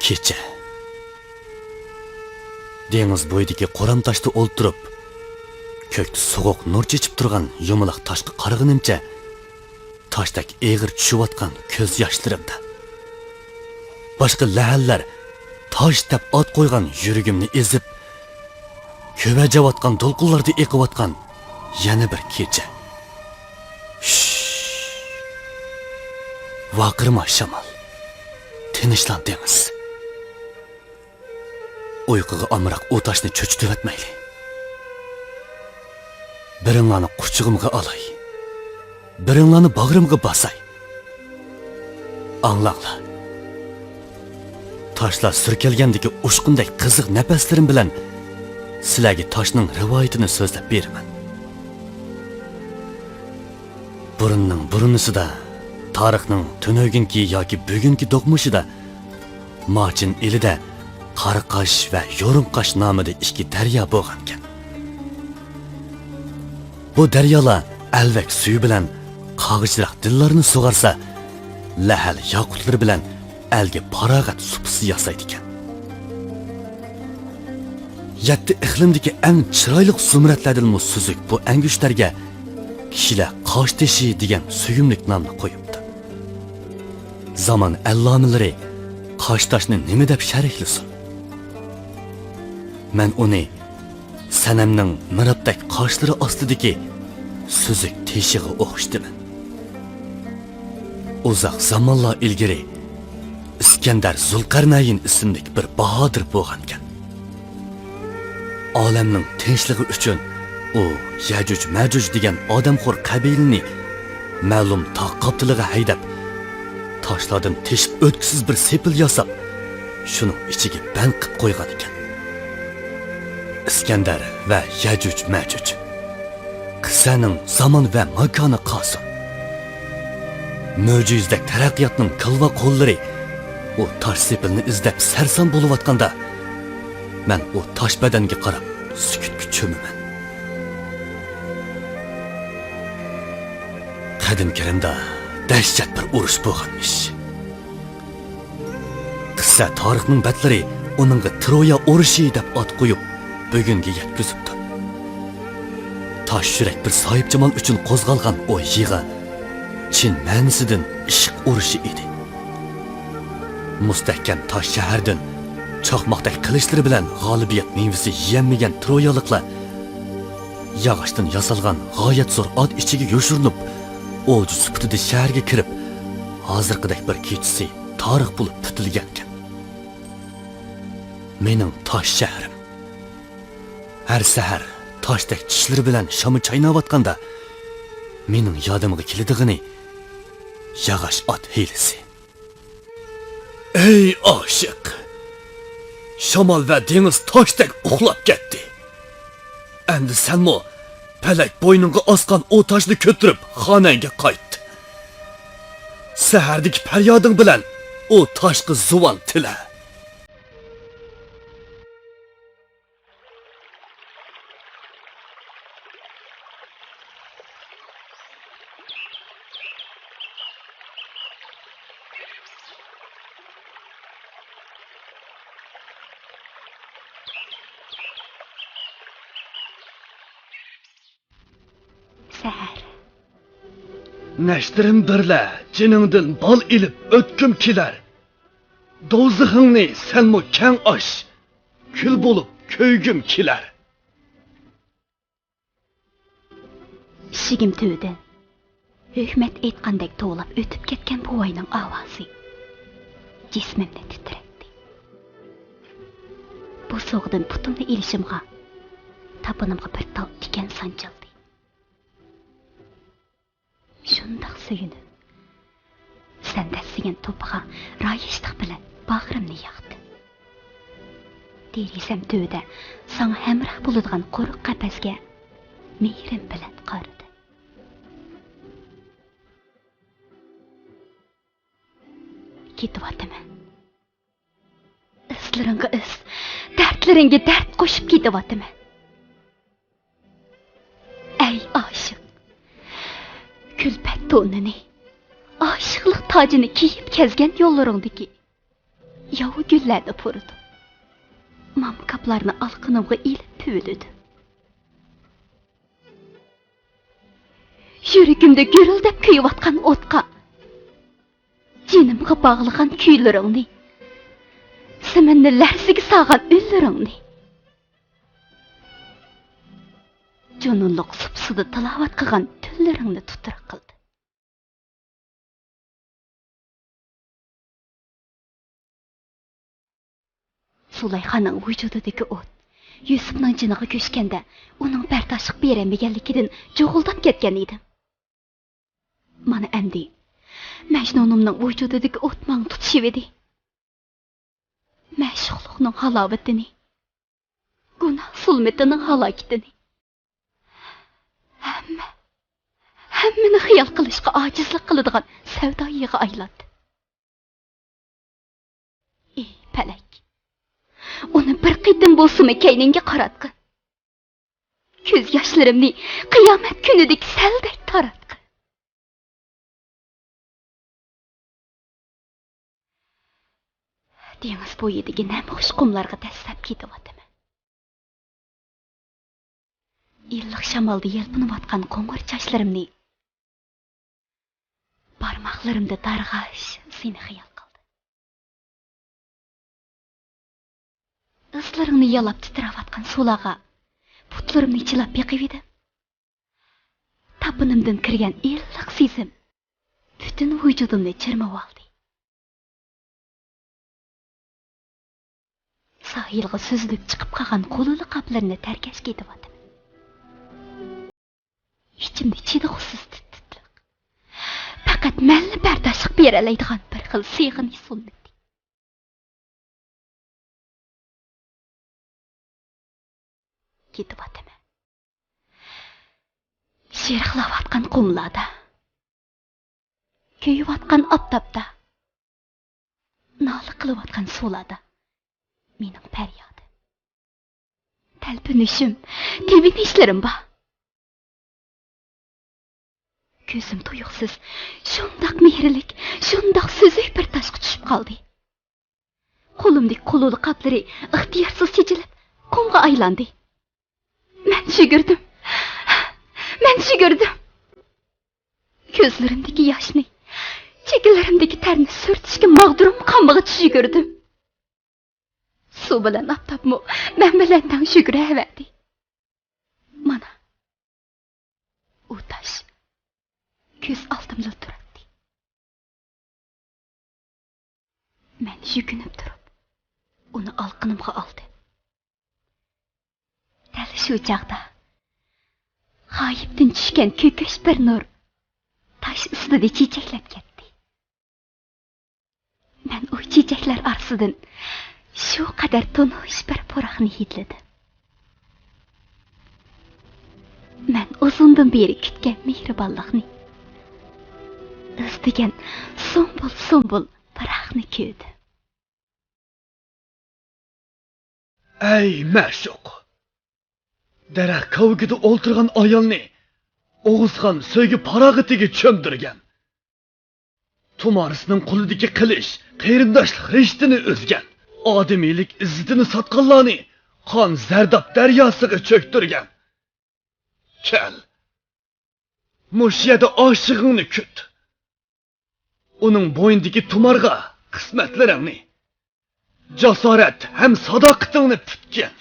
Kecha dengiz bo'yidagi qo'ram tashda o'ltirib, ko'kda sovuq nur chechib turgan yumaloq toshga qaraganimcha, toshdek eg'ir tushayotgan ko'z yoshlarimda boshqa lahallar tosh deb ot qo'ygan yuragimni ezib, ko'vajayotgan to'lqinlarda eqiyotgan yana bir kecha. Vaqirma shamol, tinchlan dengiz. Uyquga amroq o toshni cho'chitib etmayli. Biringlarni quchug'imga olay, biringlarni bag'rimga bosay. Anglanglar. Toshlar surkelgandagi ushqundek qiziq nafaslarim bilan sizlarga toshning rivoyatini so'zlab beraman. Burunning burunisida, tarixning tunugunki yoki bugungi do'qmushida, Machin elida Qaraqosh va Yo'rinqosh nomida ikki daryo bo'lgan ekan. Bu daryolar alvak suvi bilan qog'ijroq dillarni sug'arsa, lahal yoqutlari bilan alga parog'at supisi yasaydi ekan. Yetti iqlimdagi eng chiroyli zumratlardan suzuk bu angushlarga kishilar qoshteshi degan suyumlik nomni qo'yibdi. Zaman allomilari qoshtoshni nima deb sharhlasin? Men uni sanamning mirabdak qoshlari ostidagi suzuk teshiga o'xshataman. Uzoq zamonlar ilgari İskandar Zulqarnayn ismli bir bahodir bo'lgan ekan. Olamning tinchligi uchun u Yajuj Majuj degan odamxo'r qabilni ma'lum tog' qoptiliga haydab, toshlardan teshib o'tkisiz bir sepil yasab, shuning ichiga band qilib qo'ygan ekan. İskandar va Yajuj Majuj qissaning zamon va makoni qosim. Mo'jizdek taraqqiyotning qilva qo'llari o tosh sepilni izlab sarson bo'layotganda, men o tosh badanga qarab sukutga cho'maman. Qadim Karimda dahshat bir urush bo'lganmish. Qissa tarixning batlari uningga Troya urushi deb ot qo'yib, bugunga yetkazibdi. Tosh yurak bir sohibjamol uchun qo'zg'algan o yig'i chin ma'nisidan ishq urushi edi. Mustahkam tosh shahardan chaqmoqdek qilishlar bilan g'olibiyat mevasi yeyolmagan troyaliklar yog'ochdan yasalgan g'oyat zo'r ot ichiga yoshirinib, o'j sifatida shaharga kirib, hozirgidek bir kechasi tarix bo'lib tutilgan ekan. Mening tosh shahrim. Har sahar toshdek tishlari bilan shami chaynayotganda mening yodimga keladiğini yog'och ot hiylasi. Ey oshiq! Shamol va dengiz toshdek uxlab ketdi. Endi senmo palak bo'yningga osgan o toshni ko'tarib xonangga qayt. Sahardagi faryoding bilan o toshga zuvon tila. Neştirim birle ciningdin bal ilip ötküm kiler. Dozıhыңni senmo keng aş, kül bolup köygüm kiler. Işigim tövdi. Hükmet etqandek to'lab o'tib ketgan buvayning ovozi jismimni titratdi. Bu so'g'dan putimni ilishimga, tapınımga bir tal tikan sanchildi. Shundoq suyunib, sen dassigan to'piga rayishliq bilan bag'rimni yoqdi. Derisam tövda sana hamroh bo'ladigan quruq qafasga mehrim bilan qaradi. Ketyapman. Islaringga is, dardlaringga dard qo'shib ketyapman. Ey oshiq, kulpat to'nini, oshiqlik tojini kiyib kezgan yo'llaringdagi yavu güllerni purudu. Mam kaplarını alqınımğa ilip püvülüdü. Yürügümde gürüldep kıyıvatkan otqa, jenimga bağlıgan küylerini, semenni lärsigi sağan üllerini, jonunluq supsuda talavat qıgan tüllerini tuturak qıldı. Sulayxanın vücududaki ot, Yusuf'ның jiniga köşkende, onun berdaşlık beremmegenligidan joğuldap ketken edim. Mana endi, Mecnunumның vücududaki ot maň tutuşup edi. Meşuqluqның halavatini, günah zulmetinin halaketini, hemmini xiyal qilishga ajizlik qiladigan savdoyiga aylandi. Ey Pelek, onu bir qitim bolsunmi keyningga qaratqin. Ko'z yoshlarimni qiyomat kunidek saldek taratqin. Dengiz bo'yidagi namxush qumlarga dastlab ketayotaman. Illiq shamolda yelpinayotgan qo'ng'ir sochlarimni barmoqlarimda darg'ash seni xiyol qildi. Izlaringni yalab titrayotgan sulaga putlarimni chilab beqib edim. Tapinimdan kirgan illiq sezim butun vujudimni chirmab oldi. Sahilga süzülüp çıkıp kalan kolulu kaplarını terkeş gidiyordu. İçimde çiğdağısız tittilik. Fakat mənli berdaşlık bereleydiğen bir xil sıyğın his olmadı. Gidiyordu. Şerixlavatkan kumlarda, köyüvatkan aptapta, nalı kılıvatkan sularda. Mening feryadi. Talpinishim, tevinishlerim bor. Ko'zim tuyuqsiz, shundoq mehrlik, shundoq so'zlik bir tashqi tushib qoldi. Qo'limdagi qo'luli qaplari ixtiyorsiz chechilib, qumga aylandi. Men shugurdim. Ko'zlarimdagi yoshni, chekinlarimdagi tarni surtishga mag'durum qamig'i tushigurdim. Su bilan aptapmu, men bilan tang shuguraverdi. Mana, u tash ko'z oldimda turibdi. Men yukinib turib, uni olqinimga oldim. Dal shu chaqda g'oyibdan tushgan ko'kish bir nur tash ustida chechaklab ketdi. Men u chechaklar orasidan shu qadar tonish bir puraxni hidladim. Men uzundan beri kutgan mehribonlikni, izlagan so'mbul puraxni ko'rdim. Ey ma'shuq! Daraxt kavgida o'ltirgan ayolni Oğuzxon so'ygi parag'itiga cho'mdirgan. Tumarisining qo'lidagi qilish qarindoshlik rishtini o'zgan. Odamiylik izzatini sotqanlarni qon zardob daryosiga cho'ktirgan. Kel. Mushiyada oshig'ingni kut. Uning bo'yindagi tumarga qismatlaringni, jasorat ham sadoqatingni putgan.